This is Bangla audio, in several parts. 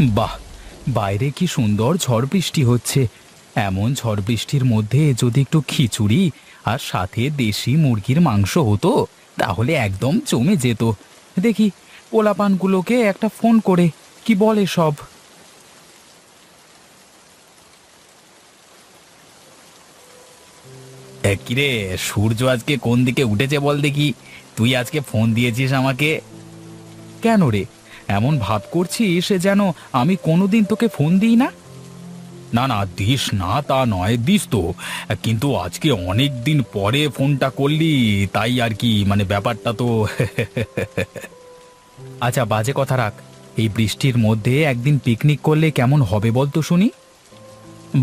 বাহ, বাইরে কি সুন্দর ঝড় বৃষ্টি হচ্ছে। এমন ঝড় বৃষ্টির মধ্যে যদি একটু খিচুড়ি আর সাথে দেশি মুরগির মাংস হতো তাহলে একদম জমে যেত। দেখি পোলাপানগুলোকে একটা ফোন করে কি বলে সব। কিরে, সূর্য আজকে কোন দিকে উঠেছে বল দেখি। তুই আজকে ফোন দিয়েছিস আমাকে কেন রে? এমন ভাব করছিস যেন আমি কোনোদিন তোকে ফোন দিই না। না না, দিস না তা নয়, দিস তো। কিন্তু আজকে অনেক দিন পরে ফোনটা করলি, তাই আর কি, মানে ব্যাপারটা তো। আচ্ছা, বাজে কথা রাখ। এই বৃষ্টির মধ্যে একদিন পিকনিক করলে কেমন হবে বল তো শুনি।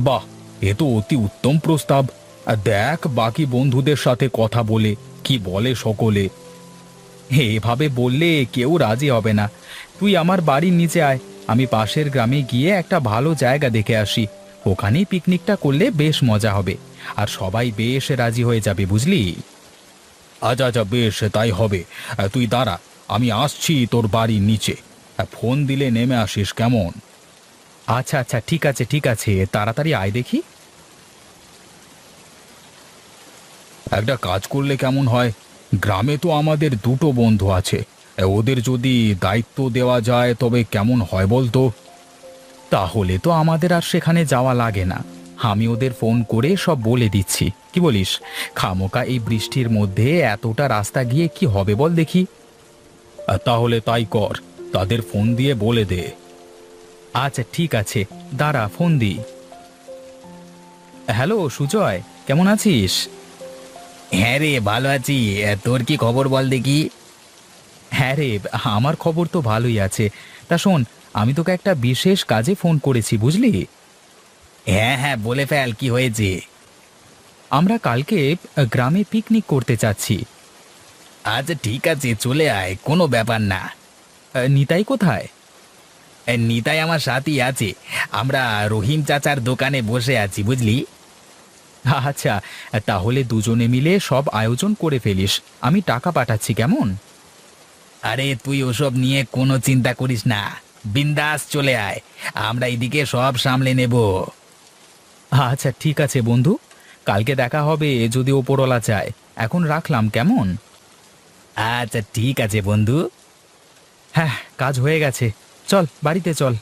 বাহ, এ তো অতি উত্তম প্রস্তাব। আর দেখ বাকি বন্ধুদের সাথে কথা বলে কি বলে সকলে। এভাবে বললে কেউ রাজি হবে না। তুই আমার বাড়ির নিচে আয়, আমি পাশের গ্রামে গিয়ে একটা ভালো জায়গা দেখে আসি। ওখানেই পিকনিকটা করলে বেশ মজা হবে, আর সবাই বেশ রাজি হয়ে যাবে, বুঝলি। আচ্ছা আচ্ছা, বেশ তাই হবে। তুই দাঁড়া, আমি আসছি তোর বাড়ির নিচে। ফোন দিলে নেমে আসিস কেমন। আচ্ছা আচ্ছা, ঠিক আছে ঠিক আছে, তাড়াতাড়ি আয় দেখি। একটা কাজ করলে কেমন হয়, গ্রামে তো আমাদের দুটো বন্ধু আছে, ওদের যদি দায়িত্ব দেওয়া যায় তবে কেমন হয় বলতো। তাহলে তো আমাদের আর সেখানে যাওয়া লাগে না। আমি ওদের ফোন করে সব বলে দিচ্ছি, কি বলিস? খামোকা এই বৃষ্টির মধ্যে এতটা রাস্তা গিয়ে কি হবে বল দেখি। তাহলে তাই কর, তাদের ফোন দিয়ে বলে দে। আচ্ছা ঠিক আছে, দাঁড়া ফোন দি। হ্যালো সুজয়, কেমন আছিস? হ্যাঁ রে, ভালো আছি। তোর কি খবর বল দেখি। হ্যাঁ রে, আমার খবর তো ভালোই আছে। তা শোন, আমি তোকে একটা বিশেষ কাজে ফোন করেছি, বুঝলি। হ্যাঁ হ্যাঁ, বলে ফেল, কি হয়েছে? আমরা কালকে গ্রামে পিকনিক করতে চাচ্ছি। আচ্ছা ঠিক আছে, চলে আয়, কোনো ব্যাপার না। নিতাই কোথায়? নিতাই আমার সাথেই আছে। আমরা রহিম চাচার দোকানে বসে আছি, বুঝলি। আচ্ছা, তাহলে দুজনে মিলে সব আয়োজন করে ফেলিস। আমি টাকা পাঠাচ্ছি, কেমন? আরে তুই ওসব নিয়ে কোনো চিন্তা করিস না, বিন্দাস চলে আয়, আমরা এদিকে সব সামলে নেব। আচ্ছা ঠিক আছে বন্ধু, কালকে দেখা হবে যদি ওপরওয়ালা চায়। এখন রাখলাম, কেমন? আচ্ছা ঠিক আছে বন্ধু। হ্যাঁ, কাজ হয়ে গেছে, চল বাড়িতে চল।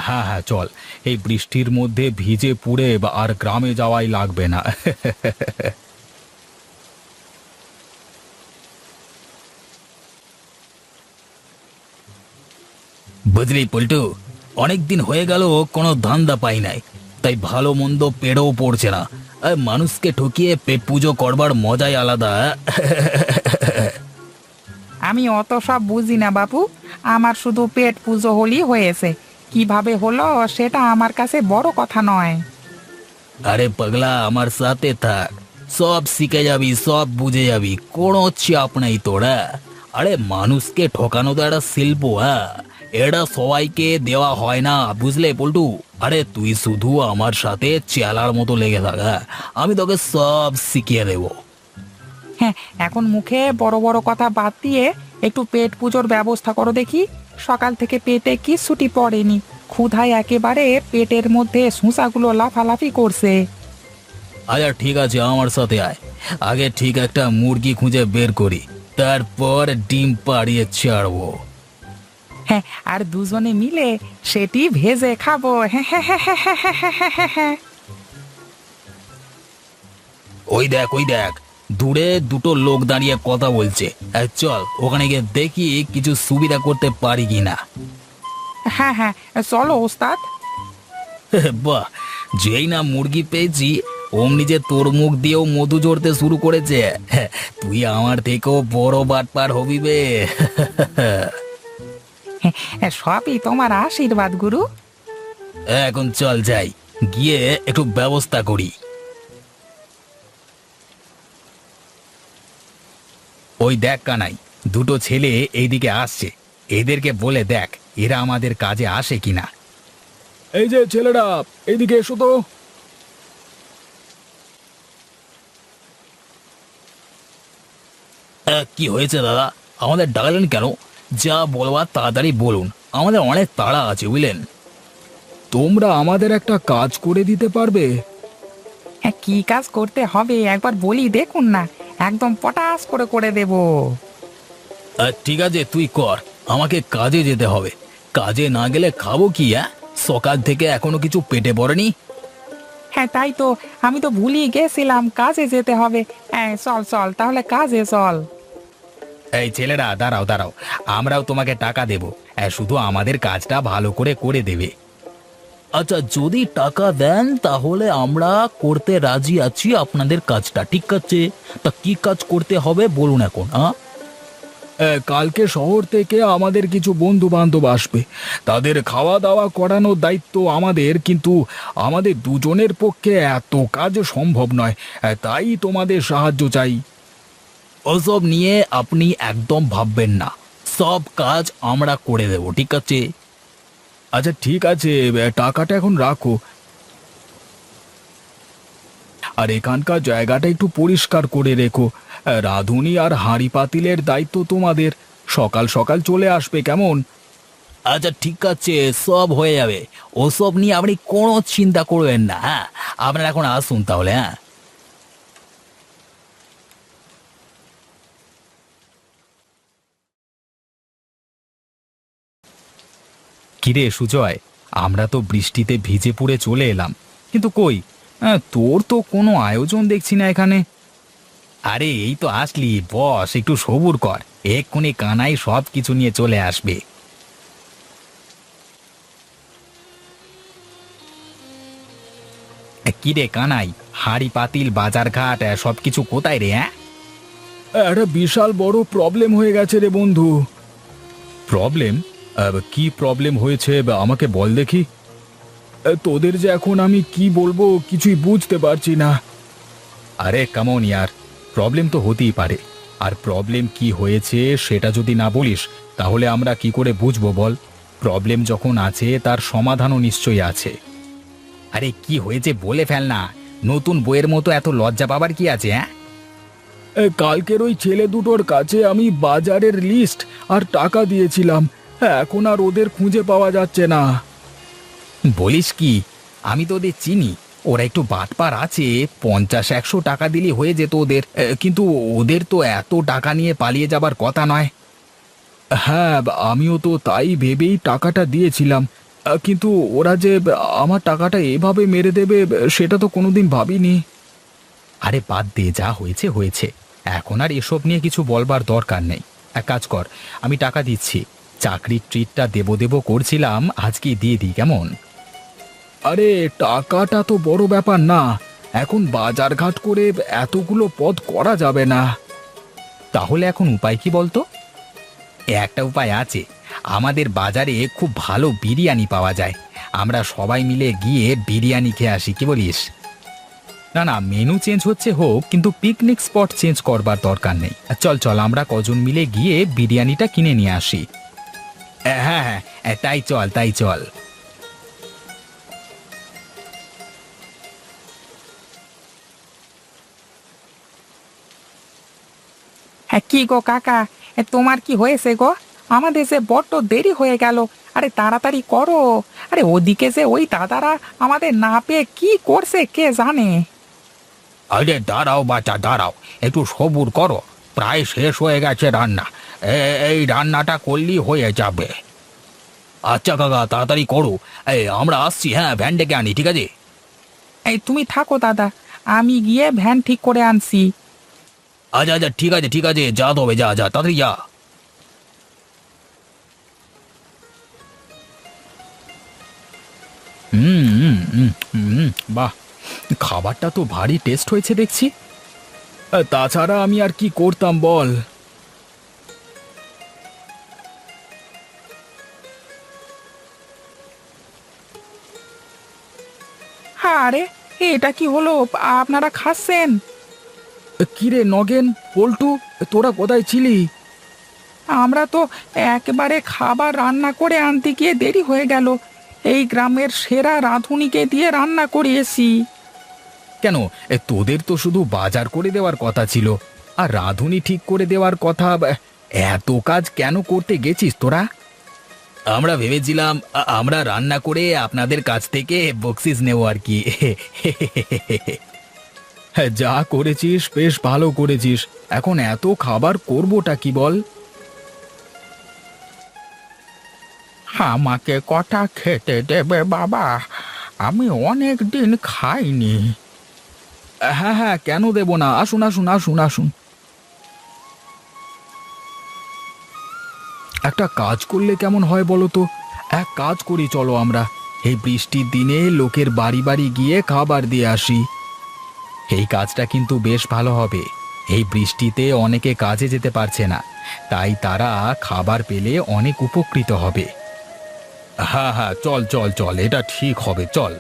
হ্যাঁ হ্যাঁ চল, এই বৃষ্টির মধ্যে ভিজে পুড়ে আর গ্রামে যাওয়াই লাগবে না। বুঝলি পল্টু, অনেক দিন হয়ে গেল কোনো ধান্দা পাই নাই, তাই ভালো মন্দ পেড়েও পড়ছে না। মানুষকে ঠকিয়ে পেট পুজো করবার মজাই আলাদা। আমি অত সব বুঝি না বাপু। আমার শুধু পেট পুজো হলেই হয়েছে। কিভাবে হলো সেটা আমার কাছে বড় কথা নয়। আরে পাগলা, আমার সাথে থাক, সব শিখে যাবি, সব বুঝে যাবি, কোনো চাপ নাই তোরা। আরে মানুষকে ঠকানো তো একটা শিল্প, হ্যাঁ, এটা সবাইকে দেওয়া হয় না, বুঝলে পল্টু। আরে তুই শুধু আমার সাথে চেলার মতো লেগে থাক, হ্যাঁ, আমি তোকে সব শিখিয়ে দেবো। হ্যাঁ, এখন মুখে বড় বড় কথা বাদ দিয়ে একটু পেট পুজোর ব্যবস্থা করো দেখি। সকাল থেকে পেটে কি ছুটি পড়েনি। ক্ষুধায় একেবারে পেটের মধ্যে সুসাগুলো লাফালাফি করছে। আচ্ছা ঠিক আছে, আমার সাথে আয়। আগে ঠিক একটা মুরগি খুঁজে বের করি, তারপর ডিম পাড়িয়ে ছাড়বো। হ্যাঁ, আর দুজনে মিলে সেটি ভেজে খাবো। হ্যাঁ হ্যাঁ হ্যাঁ হ্যাঁ হ্যাঁ হ্যাঁ হ্যাঁ হ্যাঁ হ্যাঁ। ওই দেখ ওই দেখ, দূরে দুটো লোক দাঁড়িয়ে কথা বলছে। চল ওখানে গিয়ে দেখি কিছু সুবিধা করতে পারি কিনা। হ্যাঁ হ্যাঁ, চলো ওস্তাদ। বাহ, যেই না মুরগি পেয়েছি অমনি যে তোর মুখ দিয়েও মধু ঝরতে শুরু করেছে। তুই আমার থেকেও বড় বাটপার হবি বে। হ্যাঁ, সবই তোমার আশীর্বাদ গুরু। এখন চল যাই, গিয়ে একটু ব্যবস্থা করি। ওই দেখ কানাই, দুটো ছেলে এইদিকে আসছে, এদেরকে বলে দেখ এরা আমাদের কাজে আসে কিনা। এই যে ছেলেরা, এইদিকে এসো তো। কি হয়েছে দাদা, আমাদের ডাকলেন কেন? যা বলবার তাড়াতাড়ি বলুন, আমাদের অনেক তাড়া আছে বুঝলেন। তোমরা আমাদের একটা কাজ করে দিতে পারবে? হ্যাঁ, কি কাজ করতে হবে একবার বলি দেখুন না, একদম পটাশ করে করে দেব। ঠিক আছে তুই কর, আমাকে কাজে যেতে হবে। কাজে না গেলে খাবো কি? সকাল থেকে এখনো কিছু পেটে পড়েনি। হ্যাঁ তাই তো, আমি তো ভুলিয়ে গেছিলাম কাজে যেতে হবে। হ্যাঁ চল চল তাহলে কাজে চল। এই ছেলেরা দাঁড়াও দাঁড়াও, আমরাও তোমাকে টাকা দেব, শুধু আমাদের কাজটা ভালো করে করে দেবে। আচ্ছা যদি টাকা দেন তাহলে আমরা করতে রাজি আছি আপনাদের কাজটা, ঠিক আছে? তা কি কাজ করতে হবে বলুন এখন। কালকে শহর থেকে আমাদের কিছু বন্ধু বান্ধব আসবে, তাদের খাওয়া দাওয়া করানোর দায়িত্ব আমাদের, কিন্তু আমাদের দুজনের পক্ষে এত কাজ সম্ভব নয়, তাই তোমাদের সাহায্য চাই। ওসব নিয়ে আপনি একদম ভাববেন না, সব কাজ আমরা করে দেব, ঠিক আছে? আচ্ছা ঠিক আছে, টাকাটা এখন রাখো। আর এখানকার জায়গাটা একটু পরিষ্কার করে রেখো। রাঁধুনি আর হাঁড়ি পাতিলের দায়িত্ব তোমাদের, সকাল সকাল চলে আসবে, কেমন? আচ্ছা ঠিক আছে, সব হয়ে যাবে, ওসব নিয়ে আপনি কোনো চিন্তা করবেন না। হ্যাঁ আপনারা এখন আসুন তাহলে। হ্যাঁ কিরে সুজয়, আমরা তো বৃষ্টিতে ভিজে পুড়ে চলে এলাম, কিন্তু কই তোর তো কোনো আয়োজন দেখছি না এখানে। আরে এই তো আসলি, বস একটু সবুর কর, এক্ষুনি কানাই সব কিছু নিয়ে চলে আসবে। কিরে কানাই, হাঁড়ি পাতিল বাজার ঘাট সব কিছু কোথায় রে? একটা বিশাল বড় প্রবলেম হয়ে গেছে রে বন্ধু। প্রবলেম? কি প্রবলেম হয়েছে আমাকে বল দেখি। তোদের যে এখন আমি কি বলবো কিছুই বুঝতে পারছি না। আরে কেমন ইয়ার, প্রবলেম তো হতেই পারে, আর প্রবলেম কি হয়েছে সেটা যদি না বলিস তাহলে আমরা কি করে বুঝবো বল? প্রবলেম যখন আছে তার সমাধানও নিশ্চয়ই আছে। আরে কি হয়েছে বলে ফেল না, নতুন বইয়ের মতো এত লজ্জা পাবার কি আছে? কালকের ওই ছেলে দুটোর কাছে আমি বাজারের লিস্ট আর টাকা দিয়েছিলাম, এখন আর ওদের খুঁজে পাওয়া যাচ্ছে না। বলিস কি? আমি তো ওদের চিনি, ওরা একটু বাটপার আছে, 50-100 টাকা দিলে হয়ে যেত ওদের, কিন্তু ওদের তো এত টাকা নিয়ে পালিয়ে যাবার কথা নয়। হ্যাঁ আমিও তো তাই ভেবেই টাকাটা দিয়েছিলাম, কিন্তু ওরা যে আমার টাকাটা এভাবে মেরে দেবে সেটা তো কোনোদিন ভাবিনি। আরে বাদ দে, যা হয়েছে হয়েছে, এখন আর এসব নিয়ে কিছু বলবার দরকার নেই। এক কাজ কর, আমি টাকা দিচ্ছি, চাকরির ট্রিটটা দেবো দেবো করছিলাম, আজকেই দিয়ে দিই, কেমন? আরে টাকাটা তো বড় ব্যাপার না, এখন বাজারঘাট করে এতগুলো পদ করা যাবে না। তাহলে এখন উপায় কি বলতো? একটা উপায় আছে, আমাদের বাজারে খুব ভালো বিরিয়ানি পাওয়া যায়, আমরা সবাই মিলে গিয়ে বিরিয়ানি খেয়ে আসি, কি বলিস? না না, মেনু চেঞ্জ হচ্ছে হোক, কিন্তু পিকনিক স্পট চেঞ্জ করবার দরকার নেই। চল চল আমরা কজন মিলে গিয়ে বিরিয়ানিটা কিনে নিয়ে আসি। হ্যাঁ হ্যাঁ, তাই চল তাই চল। হ্যাঁ কি গো কাকা, তোমার কি হয়েছে গো? আমাদের যে বড্ড দেরি হয়ে গেল। আরে তাড়াতাড়ি করো। আরে ওদিকে যে ওই দাদারা আমাদের না পেয়ে কি করছে কে জানে। আরে দাঁড়াও বাচ্চা দাঁড়াও, একটু সবুর করো, প্রায় শেষ হয়ে গেছে রান্না, এই রান্নাটা করলেই হয়ে যাবে। আচ্ছা কাকা তাড়াতাড়ি করো, আমরা আসছি, হ্যাঁ ভ্যান ডেকে আনি, ঠিক আছে? এই তুমি থাকো দাদা, আমি গিয়ে ভ্যান ঠিক করে আনছি। আচ্ছা আচ্ছা ঠিক আছে ঠিক আছে, যা তবে যা যা তাড়াতাড়ি যা। হুম হুম হুম হুম, বাহ, খাবারটা তো ভারী টেস্ট হয়েছে দেখছি। তাছাড়া আমি আর কি করতাম বল? আরে এটা কি হলো, আপনারা খাচ্ছেন? কিরে নগেন, পল্টু, তোরা কোথায় ছিলি? আমরা তো একেবারে খাবার রান্না করে আনতে গিয়ে দেরি হয়ে গেল। এই গ্রামের সেরা রাঁধুনিকে দিয়ে রান্না করিয়েছি। কেন, তোদের তো শুধু বাজার করে দেওয়ার কথা ছিল, আর রাঁধুনি ঠিক করে দেওয়ার কথা, এত কাজ কেন করতে গেছিস তোরা? আমরা ভেবেছিলাম আমরা রান্না করে আপনাদের কাছ থেকে বকশিস নেব আর কি। হ্যাঁ, যা করেছিস বেশ ভালো করেছিস। এখন এত খাবার করবোটা কি বল? আমাকে কটা খেতে দেবে বাবা? আমি অনেক দিন খাইনি। হ্যাঁ হ্যাঁ, কেন দেব না, আসুন আসুন আসুন আসুন। একটা কাজ করলে কেমন হয় বলো তো? এক কাজ করি, চলো আমরা এই বৃষ্টির দিনে লোকের বাড়ি বাড়ি গিয়ে খাবার দিয়ে আসি। এই কাজটা কিন্তু বেশ ভালো হবে। এই বৃষ্টিতে অনেকে কাজে যেতে পারছে না, তাই তারা খাবার পেলে অনেক উপকৃত হবে। হ্যাঁ হ্যাঁ, চল চল চল, এটা ঠিক হবে, চল।